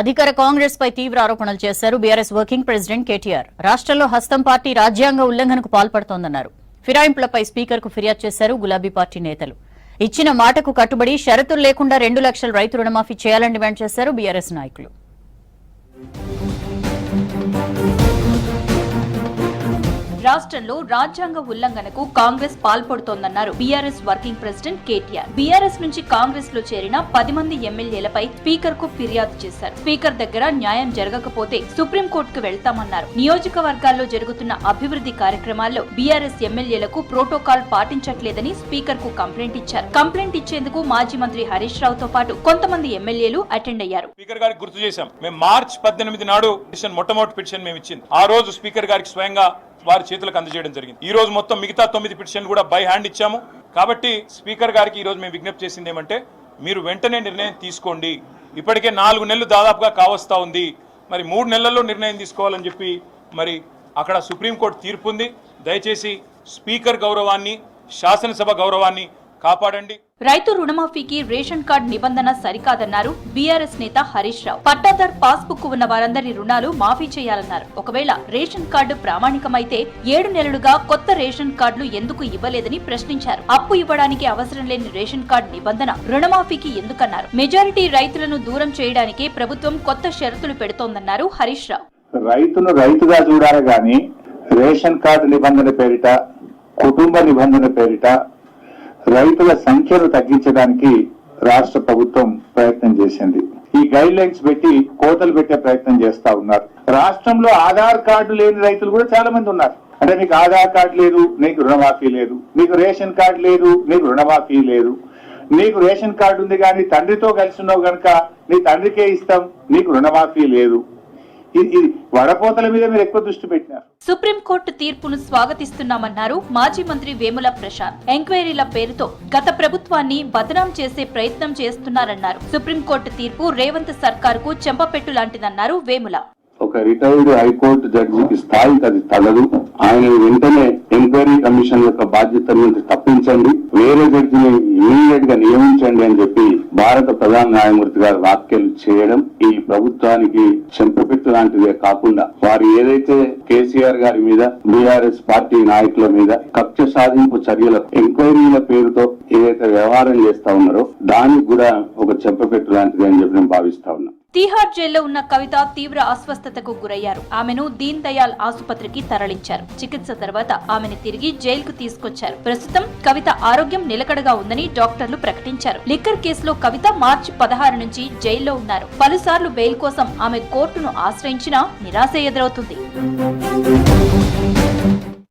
అధికార కాంగ్రెస్ పై తీవ్ర ఆరోపణలు చేశారు బీఆర్ఎస్ వర్కింగ్ ప్రెసిడెంట్ కేటీఆర్. రాష్ట్రంలో హస్తం పార్టీ రాజ్యాంగ ఉల్లంఘనకు పాల్పడుతోందన్నారు. ఫిరాయింపులపై స్పీకర్ కు ఫిర్యాదు చేశారు గులాబీ పార్టీ నేతలు. ఇచ్చిన మాటకు కట్టుబడి షరతులు లేకుండా 2 లక్షల రైతు రుణమాఫీ చేయాలని డిమాండ్ చేశారు బీఆర్ఎస్ నాయకులు. రాష్ట్రంలో రాజ్యాంగ ఉల్లంఘనకు కాంగ్రెస్ పాల్పడుతోందన్నారు BRS working president KTR. BRS నుంచి కాంగ్రెస్ లో చేరిన 10 మంది ఎమ్మెల్యేలపై స్పీకర్ కు ఫిర్యాదు చేశారు. స్పీకర్ దగ్గర న్యాయం జరగకపోతే సుప్రీంకోర్టుకు వెళ్తామన్నారు. నియోజకవర్గాల్లో జరుగుతున్న అభివృద్ధి కార్యక్రమాల్లో బీఆర్ఎస్ ఎమ్మెల్యేలకు ప్రోటోకాల్ పాటించట్లేదని స్పీకర్ కు కంప్లైంట్ ఇచ్చారు. కంప్లైంట్ ఇచ్చేందుకు మాజీ మంత్రి హరీష్ రావుతో పాటు కొంతమంది ఎమ్మెల్యేలు అటెండ్ అయ్యారు. స్పీకర్ గారికి గుర్తు చేశాం. మేము మార్చి 18 నాడు మొట్టమొదటి పిటిషన్ మేము ఇచ్చింది. ఆ రోజు స్పీకర్ గారికి స్వయంగా వారి చేతులకు అందజేయడం జరిగింది. ఈ రోజు మొత్తం మిగతా 9 పిటిషన్లు కూడా బై హ్యాండ్ ఇచ్చాము. కాబట్టి స్పీకర్ గారికి ఈ రోజు మేము విజ్ఞప్తి చేసింది ఏమంటే, మీరు వెంటనే నిర్ణయం తీసుకోండి. ఇప్పటికే 4 నెలలు దాదాపుగా కావస్తా ఉంది. మరి 3 నెలల్లో నిర్ణయం తీసుకోవాలని చెప్పి మరి అక్కడ సుప్రీంకోర్టు తీర్పు ఉంది. దయచేసి స్పీకర్ గౌరవాన్ని, శాసనసభ గౌరవాన్ని కాపాడండి. రైతు రుణమాఫీకి రేషన్ కార్డు నిబంధన సరికాదన్నారు బీఆర్ఎస్ నేత హరీష్ రావు. పట్టాదార్ పాస్ బుక్ ఉన్న వారందరి రుణాలు మాఫీ చేయాలన్నారు. ఒకవేళ రేషన్ కార్డు ప్రామాణికమైతే 7 నెలలుగా కొత్త రేషన్ కార్డులు ఎందుకు ఇవ్వలేదని ప్రశ్నించారు. అప్పు ఇవ్వడానికి అవసరం లేని రేషన్ కార్డు నిబంధన రుణమాఫీకి ఎందుకన్నారు. మెజారిటీ రైతులను దూరం చేయడానికే ప్రభుత్వం కొత్త షరతులు పెడుతోందన్నారు హరీష్ రావు. రైతును రైతుగా చూడాలి గాని రేషన్ కార్డు నిబంధన పేరిట, కుటుంబ నిబంధన పేరిట రైతుల సంఖ్యను తగ్గించడానికి రాష్ట్ర ప్రభుత్వం ప్రయత్నం చేసింది. ఈ గైడ్ లైన్స్ పెట్టి కోతలు పెట్టే ప్రయత్నం చేస్తా ఉన్నారు. రాష్ట్రంలో ఆధార్ కార్డు లేని రైతులు కూడా చాలా మంది ఉన్నారు. అంటే మీకు ఆధార్ కార్డు లేదు, నీకు రుణమాఫీ లేదు. మీకు రేషన్ కార్డు లేదు, నీకు రుణమాఫీ లేదు. నీకు రేషన్ కార్డు ఉంది కానీ తండ్రితో కలిసి ఉన్నావు కనుక నీ తండ్రికే ఇస్తాం, నీకు రుణమాఫీ లేదు. ఇది వడపోతల మీద మీరు ఎక్కువ దృష్టి పెట్టినారు. సుప్రీంకోర్టు తీర్పును స్వాగతిస్తున్నామన్నారు మాజీ మంత్రి వేముల ప్రశాంత్. ఎంక్వైరీల పేరుతో గత ప్రభుత్వాన్ని బదనాం చేసే ప్రయత్నం చేస్తున్నారన్నారు. సుప్రీంకోర్టు తీర్పు రేవంత్ సర్కారుకు చెంపపెట్టు లాంటిదన్నారు వేముల. ఒక రిటైర్డ్ హైకోర్టు జడ్జికి స్థాయికి అది తగదు. ఆయన వెంటనే ఎంక్వైరీ కమిషన్ యొక్క బాధ్యత నుంచి తప్పించండి, వేరే జడ్జిని ఇమీడియట్ గా నియమించండి అని చెప్పి భారత ప్రధాన న్యాయమూర్తి గారు వ్యాఖ్యలు చేయడం ఈ ప్రభుత్వానికి చెంపపెట్టు లాంటిదే కాకుండా, వారు ఏదైతే కేసీఆర్ గారి మీద, బీఆర్ఎస్ పార్టీ నాయకుల మీద కక్ష సాధింపు చర్యల ఎంక్వైరీల పేరుతో ఏదైతే వ్యవహారం చేస్తా ఉన్నారో దానికి కూడా ఒక చెంపపెట్టు లాంటిది అని చెప్పి నేను భావిస్తా ఉన్నా. తీహార్ జైల్లో ఉన్న కవిత తీవ్ర అస్వస్థతకు గురయ్యారు. ఆమెను దీన్ దయాల్ ఆసుపత్రికి తరలించారు. చికిత్స తర్వాత ఆమెను తిరిగి జైలుకు తీసుకొచ్చారు. ప్రస్తుతం కవిత ఆరోగ్యం నిలకడగా ఉందని డాక్టర్లు ప్రకటించారు. లిక్కర్ కేసులో కవిత మార్చి 16 నుంచి జైల్లో ఉన్నారు. పలుసార్లు బెయిల్ కోసం ఆమె కోర్టును ఆశ్రయించినా నిరాశ ఎదురవుతుంది.